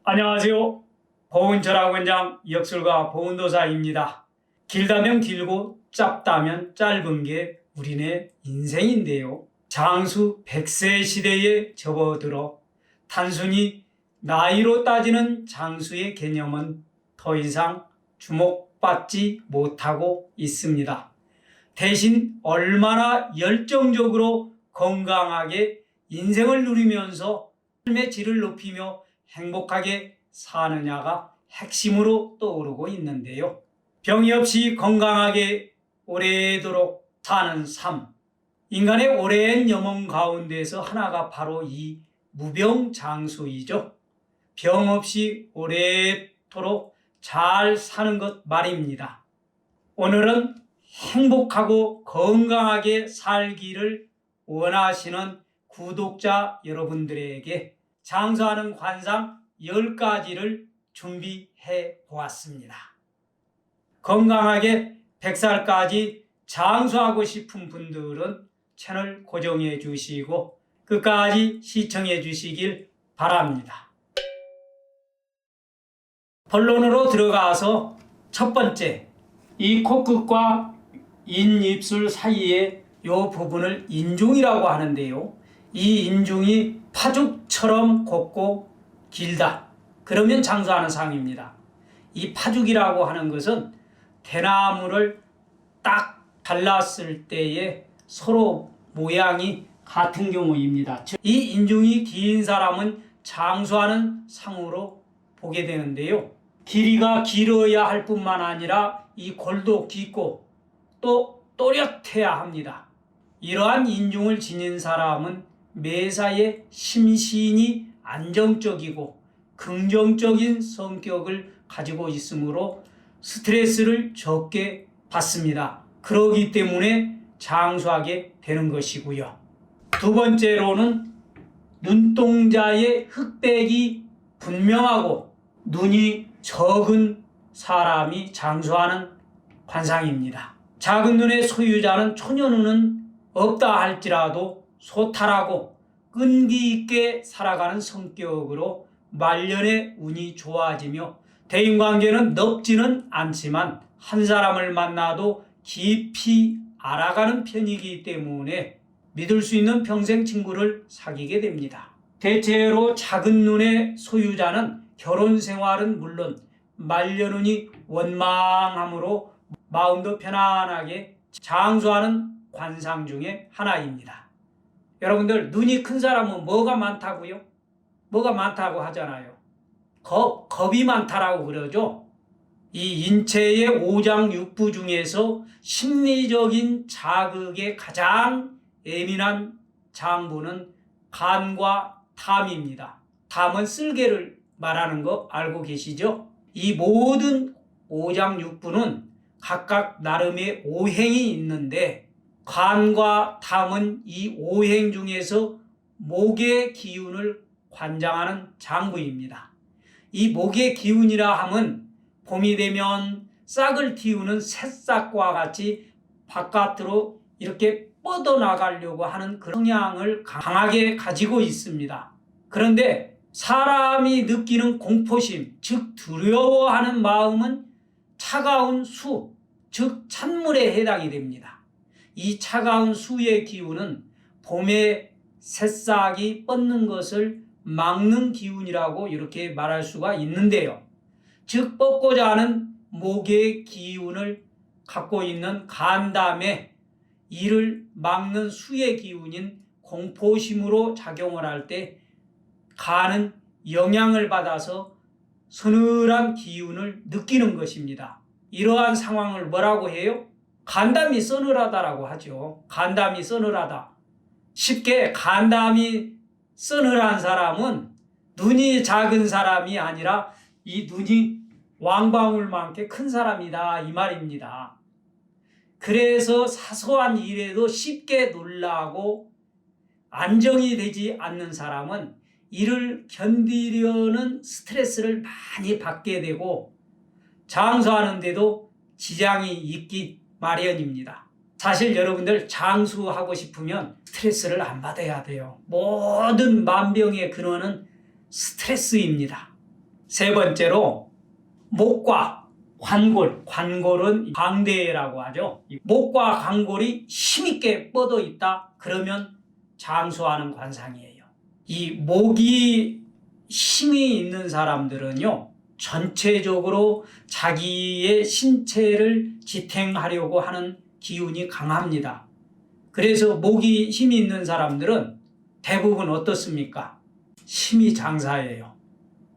안녕하세요. 보훈철학원장 역술가 보훈도사입니다. 길다면 길고 짧다면 짧은 게 우리네 인생인데요. 장수 100세 시대에 접어들어 단순히 나이로 따지는 장수의 개념은 더 이상 주목받지 못하고 있습니다. 대신 얼마나 열정적으로 건강하게 인생을 누리면서 삶의 질을 높이며 행복하게 사느냐가 핵심으로 떠오르고 있는데요. 병이 없이 건강하게 오래도록 사는 삶. 인간의 오랜 염원 가운데서 하나가 바로 이 무병장수이죠. 병 없이 오래도록 잘 사는 것 말입니다. 오늘은 행복하고 건강하게 살기를 원하시는 구독자 여러분들에게 장수하는 관상 10가지를 준비해 보았습니다. 건강하게 100살까지 장수하고 싶은 분들은 채널 고정해 주시고 끝까지 시청해 주시길 바랍니다. 본론으로 들어가서 첫 번째, 이 코끝과 인입술 사이에 이 부분을 인중이라고 하는데요. 이 인중이 파죽처럼 곱고 길다. 그러면 장수하는 상입니다. 이 파죽이라고 하는 것은 대나무를 딱 잘랐을 때에 서로 모양이 같은 경우입니다. 즉, 이 인중이 긴 사람은 장수하는 상으로 보게 되는데요. 길이가 길어야 할 뿐만 아니라 이 골도 깊고 또 또렷해야 합니다. 이러한 인중을 지닌 사람은 매사에 심신이 안정적이고 긍정적인 성격을 가지고 있으므로 스트레스를 적게 받습니다. 그러기 때문에 장수하게 되는 것이고요. 두 번째로는 눈동자의 흑백이 분명하고 눈이 적은 사람이 장수하는 관상입니다. 작은 눈의 소유자는 초년운은 없다 할지라도 소탈하고 끈기 있게 살아가는 성격으로 말년에 운이 좋아지며 대인관계는 넓지는 않지만 한 사람을 만나도 깊이 알아가는 편이기 때문에 믿을 수 있는 평생 친구를 사귀게 됩니다. 대체로 작은 눈의 소유자는 결혼 생활은 물론 말년운이 원망함으로 마음도 편안하게 장수하는 관상 중에 하나입니다. 여러분들, 눈이 큰 사람은 뭐가 많다고요? 뭐가 많다고 하잖아요. 겁이 많다라고 그러죠. 이 인체의 오장육부 중에서 심리적인 자극에 가장 예민한 장부는 간과 담입니다. 담은 쓸개를 말하는 거 알고 계시죠? 이 모든 오장육부는 각각 나름의 오행이 있는데 간과 담은 이 오행 중에서 목의 기운을 관장하는 장부입니다. 이 목의 기운이라 함은 봄이 되면 싹을 틔우는 새싹과 같이 바깥으로 이렇게 뻗어나가려고 하는 그런 성향을 강하게 가지고 있습니다. 그런데 사람이 느끼는 공포심, 즉 두려워하는 마음은 차가운 수, 즉 찬물에 해당이 됩니다. 이 차가운 수의 기운은 봄에 새싹이 뻗는 것을 막는 기운이라고 이렇게 말할 수가 있는데요. 즉 뻗고자 하는 목의 기운을 갖고 있는 간담에 이를 막는 수의 기운인 공포심으로 작용을 할 때 간은 영향을 받아서 서늘한 기운을 느끼는 것입니다. 이러한 상황을 뭐라고 해요? 간담이 서늘하다라고 하죠. 간담이 서늘하다. 쉽게 간담이 서늘한 사람은 눈이 작은 사람이 아니라 이 눈이 왕방울만큼 큰 사람이다 이 말입니다. 그래서 사소한 일에도 쉽게 놀라고 안정이 되지 않는 사람은 이를 견디려는 스트레스를 많이 받게 되고 장수하는데도 지장이 있기 마련입니다. 사실 여러분들 장수하고 싶으면 스트레스를 안 받아야 돼요. 모든 만병의 근원은 스트레스입니다. 세 번째로 목과 관골, 관골은 광대라고 하죠. 목과 관골이 힘있게 뻗어 있다 그러면 장수하는 관상이에요. 이 목이 힘이 있는 사람들은요, 전체적으로 자기의 신체를 지탱하려고 하는 기운이 강합니다. 그래서 목이 힘이 있는 사람들은 대부분 어떻습니까? 힘이 장사예요.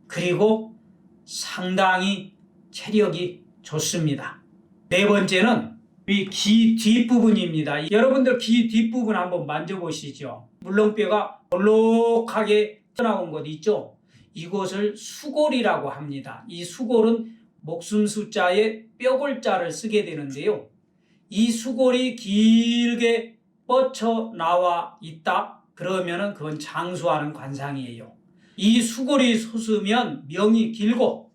그리고 상당히 체력이 좋습니다. 네 번째는 이 귀 뒷부분입니다. 여러분들 귀 뒷부분 한번 만져보시죠. 물렁뼈가 볼록하게 튀어나온 곳 있죠? 이곳을 수골이라고 합니다. 이 수골은 목숨 숫자에 뼈골자를 쓰게 되는데요. 이 수골이 길게 뻗쳐 나와 있다 그러면은 그건 장수하는 관상이에요. 이 수골이 솟으면 명이 길고,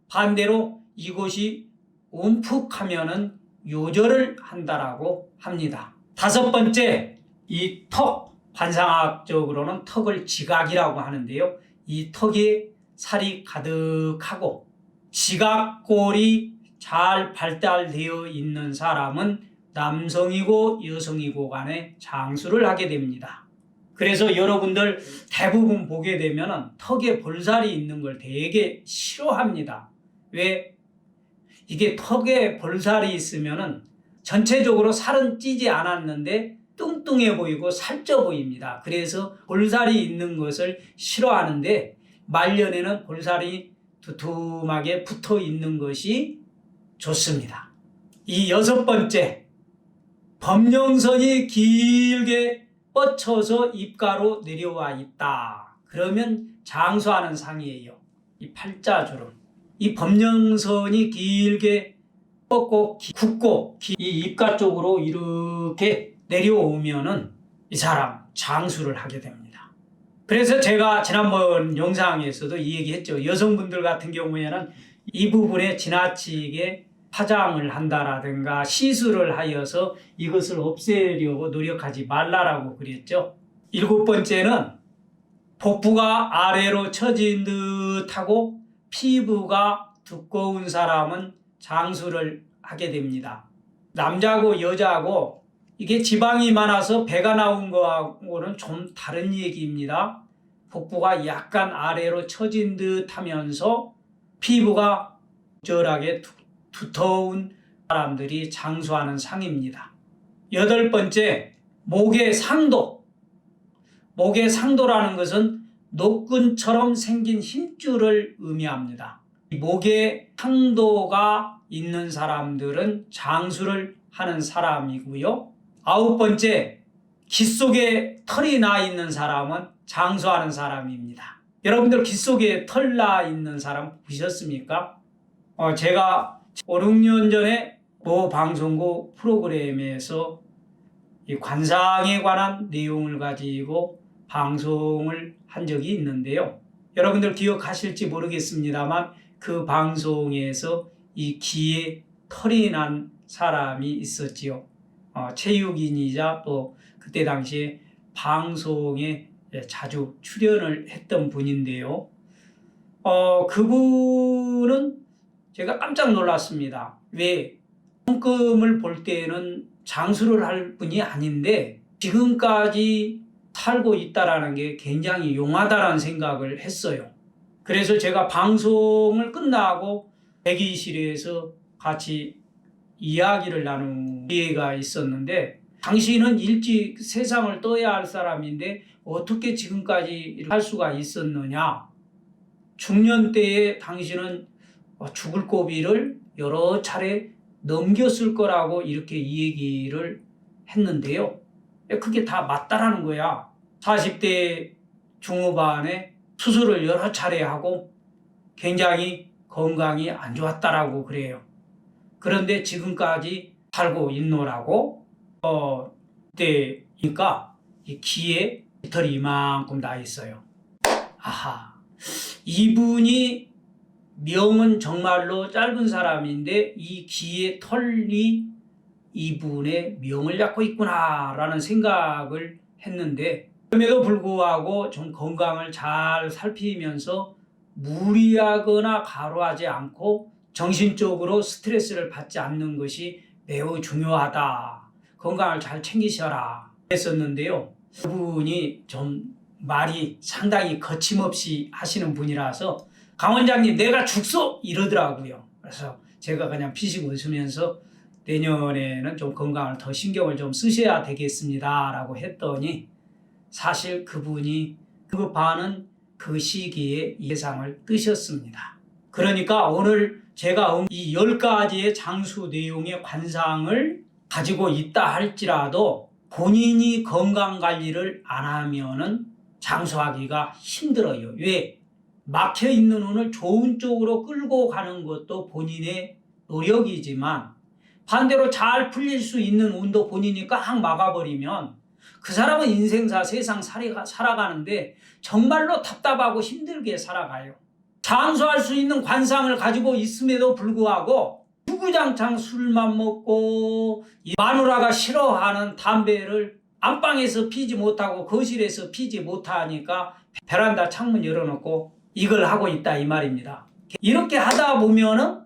반대로 이곳이 움푹하면은 요절을 한다라고 합니다. 다섯 번째, 이 턱, 관상학적으로는 턱을 지각이라고 하는데요. 이 턱에 살이 가득하고 지각골이 잘 발달되어 있는 사람은 남성이고 여성이고 간에 장수를 하게 됩니다. 그래서 여러분들 대부분 보게 되면 턱에 볼살이 있는 걸 되게 싫어합니다. 왜? 이게 턱에 볼살이 있으면 전체적으로 살은 찌지 않았는데 뚱뚱해 보이고 살쪄 보입니다. 그래서 볼살이 있는 것을 싫어하는데, 말년에는 볼살이 두툼하게 붙어 있는 것이 좋습니다. 이 여섯 번째, 범령선이 길게 뻗쳐서 입가로 내려와 있다 그러면 장수하는 상이에요. 이 팔자주름, 이 범령선이 길게 뻗고 굽고 이 입가 쪽으로 이렇게 내려오면은 이 사람 장수를 하게 됩니다. 그래서 제가 지난번 영상에서도 이 얘기했죠. 여성분들 같은 경우에는 이 부분에 지나치게 화장을 한다라든가 시술을 하여서 이것을 없애려고 노력하지 말라라고 그랬죠. 일곱 번째는 복부가 아래로 처진 듯하고 피부가 두꺼운 사람은 장수를 하게 됩니다. 남자고 여자고 이게 지방이 많아서 배가 나온 거하고는 좀 다른 얘기입니다. 복부가 약간 아래로 처진 듯 하면서 피부가 적절하게 두터운 사람들이 장수하는 상입니다. 여덟 번째, 목의 상도. 목의 상도라는 것은 노끈처럼 생긴 힘줄을 의미합니다. 목에 상도가 있는 사람들은 장수를 하는 사람이고요. 아홉 번째, 귀 속에 털이 나 있는 사람은 장수하는 사람입니다. 여러분들 귀 속에 털 나 있는 사람 보셨습니까? 제가 5, 6년 전에 모 방송국 프로그램에서 이 관상에 관한 내용을 가지고 방송을 한 적이 있는데요. 여러분들 기억하실지 모르겠습니다만 그 방송에서 이 귀에 털이 난 사람이 있었지요. 체육인이자 또 그때 당시에 방송에 자주 출연을 했던 분인데요. 그분은 제가 깜짝 놀랐습니다. 왜? 손금을 볼 때는 장수를 할 분이 아닌데 지금까지 살고 있다라는 게 굉장히 용하다라는 생각을 했어요. 그래서 제가 방송을 끝나고 대기실에서 같이 이야기를 나눈 기회가 있었는데, 당신은 일찍 세상을 떠야 할 사람인데 어떻게 지금까지 할 수가 있었느냐. 중년 때에 당신은 죽을 고비를 여러 차례 넘겼을 거라고 이렇게 이 얘기를 했는데요. 그게 다 맞다라는 거야. 40대 중후반에 수술을 여러 차례 하고 굉장히 건강이 안 좋았다라고 그래요. 그런데 지금까지 살고 있노라고 그때니까 이 귀에 털이 이만큼 나 있어요. 아하, 이분이 명은 정말로 짧은 사람인데 이 귀에 털이 이분의 명을 잡고 있구나라는 생각을 했는데, 그럼에도 불구하고 좀 건강을 잘 살피면서 무리하거나 과로하지 않고 정신적으로 스트레스를 받지 않는 것이 매우 중요하다. 건강을 잘 챙기셔라 했었는데요. 그분이 좀 말이 상당히 거침없이 하시는 분이라서 강 원장님 내가 죽소 이러더라고요. 그래서 제가 그냥 피식 웃으면서 내년에는 좀 건강을 더 신경을 좀 쓰셔야 되겠습니다 라고 했더니 사실 그분이 급하는 그 시기에 예상을 뜨셨습니다. 그러니까 오늘 제가 이 10가지의 장수 내용의 관상을 가지고 있다 할지라도 본인이 건강관리를 안 하면은 장수하기가 힘들어요. 왜? 막혀있는 운을 좋은 쪽으로 끌고 가는 것도 본인의 노력이지만 반대로 잘 풀릴 수 있는 운도 본인이 꽉 막아버리면 그 사람은 인생사 세상 살아가는데 정말로 답답하고 힘들게 살아가요. 장수할 수 있는 관상을 가지고 있음에도 불구하고 주구장창 술만 먹고 마누라가 싫어하는 담배를 안방에서 피지 못하고 거실에서 피지 못하니까 베란다 창문 열어놓고 이걸 하고 있다 이 말입니다. 이렇게 하다 보면은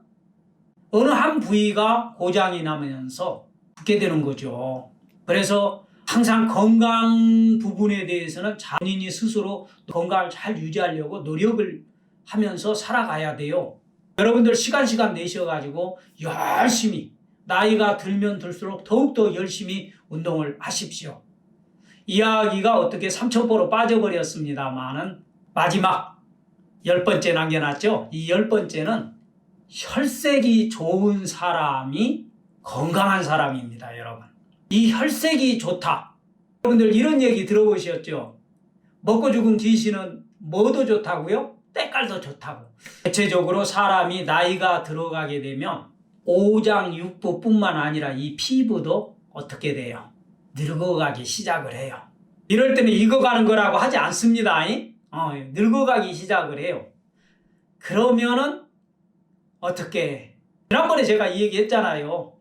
어느 한 부위가 고장이 나면서 죽게 되는 거죠. 그래서 항상 건강 부분에 대해서는 본인이 스스로 건강을 잘 유지하려고 노력을 하면서 살아가야 돼요. 여러분들 시간 내셔가지고 열심히 나이가 들면 들수록 더욱더 열심히 운동을 하십시오. 이야기가 어떻게 삼천포로 빠져버렸습니다만은 마지막 10번째 남겨놨죠. 이 10번째는 혈색이 좋은 사람이 건강한 사람입니다. 여러분 이 혈색이 좋다. 여러분들 이런 얘기 들어보셨죠? 먹고 죽은 귀신은 뭐도 좋다고요? 때깔도 좋다고. 대체적으로 사람이 나이가 들어가게 되면 오장육부뿐만 아니라 이 피부도 어떻게 돼요? 늙어가기 시작을 해요. 이럴 때는 익어가는 거라고 하지 않습니다. 늙어가기 시작을 해요. 그러면은 어떻게? 지난번에 제가 이 얘기 했잖아요.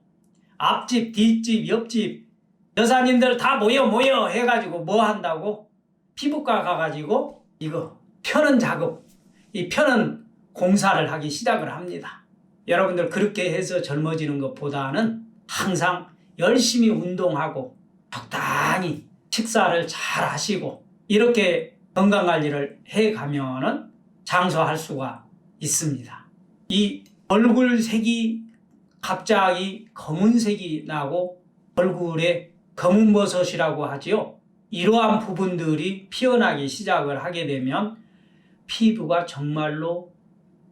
앞집, 뒷집, 옆집 여사님들 다 모여 해가지고 뭐 한다고? 피부과 가가지고 이거 펴는 작업, 이 펴는 공사를 하기 시작을 합니다. 여러분들 그렇게 해서 젊어지는 것보다는 항상 열심히 운동하고 적당히 식사를 잘 하시고 이렇게 건강관리를 해가면은 장수할 수가 있습니다. 이 얼굴색이 갑자기 검은색이 나고 얼굴에 검은버섯이라고 하지요. 이러한 부분들이 피어나기 시작을 하게 되면 피부가 정말로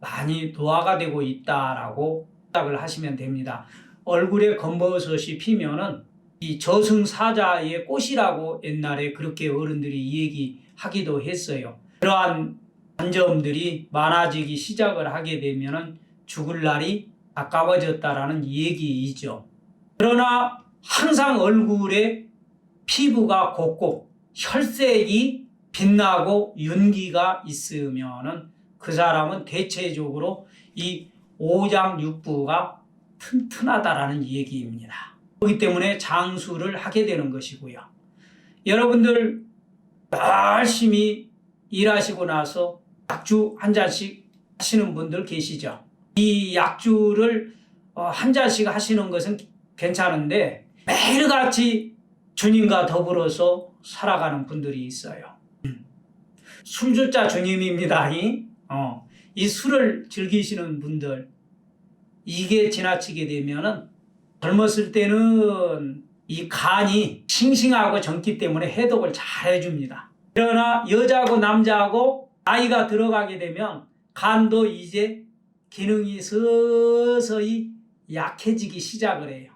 많이 노화가 되고 있다라고 생각을 하시면 됩니다. 얼굴에 검버섯이 피면은 이 저승사자의 꽃이라고 옛날에 그렇게 어른들이 얘기하기도 했어요. 그러한 단점들이 많아지기 시작을 하게 되면은 죽을 날이 가까워졌다라는 얘기이죠. 그러나 항상 얼굴에 피부가 곱고 혈색이 빛나고 윤기가 있으면은 그 사람은 대체적으로 이 오장육부가 튼튼하다라는 얘기입니다. 그렇기 때문에 장수를 하게 되는 것이고요. 여러분들 열심히 일하시고 나서 약주 한 잔씩 하시는 분들 계시죠? 이 약주를 한 잔씩 하시는 것은 괜찮은데 매일같이 주님과 더불어서 살아가는 분들이 있어요. 술주자 주님입니다. 이 술을 즐기시는 분들 이게 지나치게 되면은 젊었을 때는 이 간이 싱싱하고 젊기 때문에 해독을 잘 해줍니다. 그러나 여자하고 남자하고 나이가 들어가게 되면 간도 이제 기능이 서서히 약해지기 시작을 해요.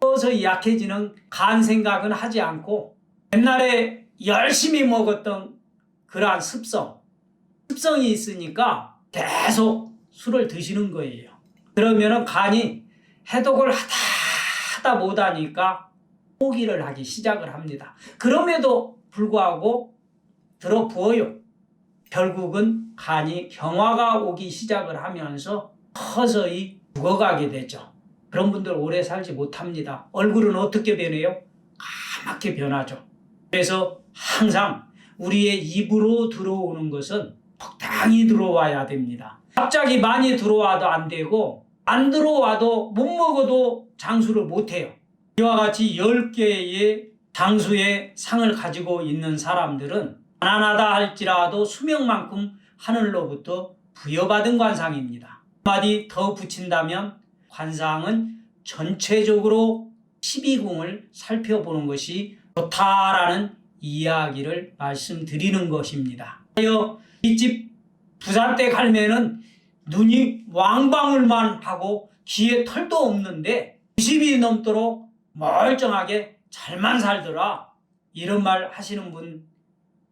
서서히 약해지는 간 생각은 하지 않고 옛날에 열심히 먹었던 그러한 습성이 있으니까 계속 술을 드시는 거예요. 그러면은 간이 해독을 하다 못하니까 포기를 하기 시작을 합니다. 그럼에도 불구하고 들어부어요. 결국은 간이 경화가 오기 시작을 하면서 서서히 죽어가게 되죠. 그런 분들 오래 살지 못합니다. 얼굴은 어떻게 변해요? 까맣게 변하죠. 그래서 항상 우리의 입으로 들어오는 것은 많이 들어와야 됩니다. 갑자기 많이 들어와도 안 되고 안 들어와도 못 먹어도 장수를 못해요. 이와 같이 10개의 장수의 상을 가지고 있는 사람들은 가난하다 할지라도 수명만큼 하늘로부터 부여받은 관상입니다. 한마디 더 붙인다면 관상은 전체적으로 12궁을 살펴보는 것이 좋다라는 이야기를 말씀드리는 것입니다. 이 집 부산 때 갈매는 눈이 왕방울만 하고 귀에 털도 없는데 90이 넘도록 멀쩡하게 잘만 살더라, 이런 말 하시는 분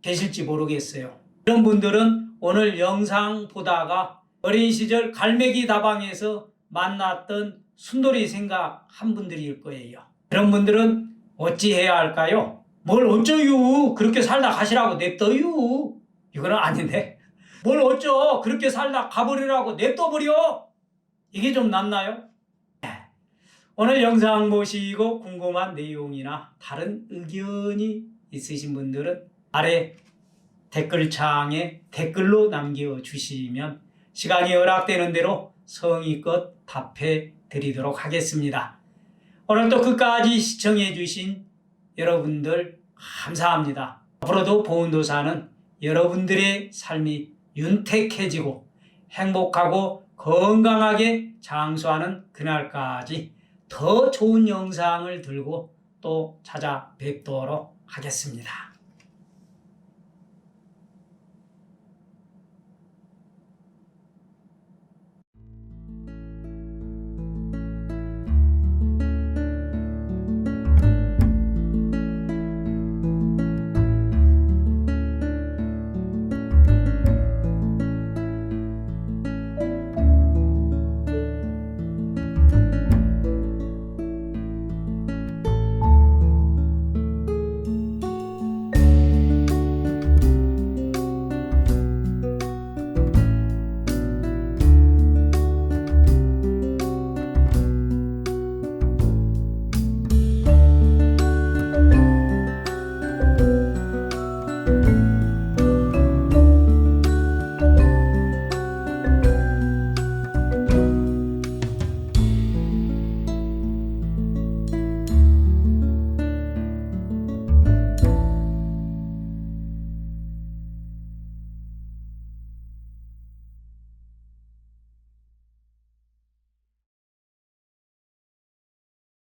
계실지 모르겠어요. 이런 분들은 오늘 영상 보다가 어린 시절 갈매기 다방에서 만났던 순돌이 생각한 분들일 거예요. 그런 분들은 어찌해야 할까요? 뭘 어쩌유, 그렇게 살다 가시라고 냅둬유. 이거는 아닌데, 뭘 어쩌, 그렇게 살다 가버리라고 냅둬버려, 이게 좀 낫나요? 오늘 영상 보시고 궁금한 내용이나 다른 의견이 있으신 분들은 아래 댓글창에 댓글로 남겨주시면 시간이 허락되는 대로 성의껏 답해 드리도록 하겠습니다. 오늘도 끝까지 시청해 주신 여러분들 감사합니다. 앞으로도 보은도사는 여러분들의 삶이 윤택해지고 행복하고 건강하게 장수하는 그날까지 더 좋은 영상을 들고 또 찾아뵙도록 하겠습니다.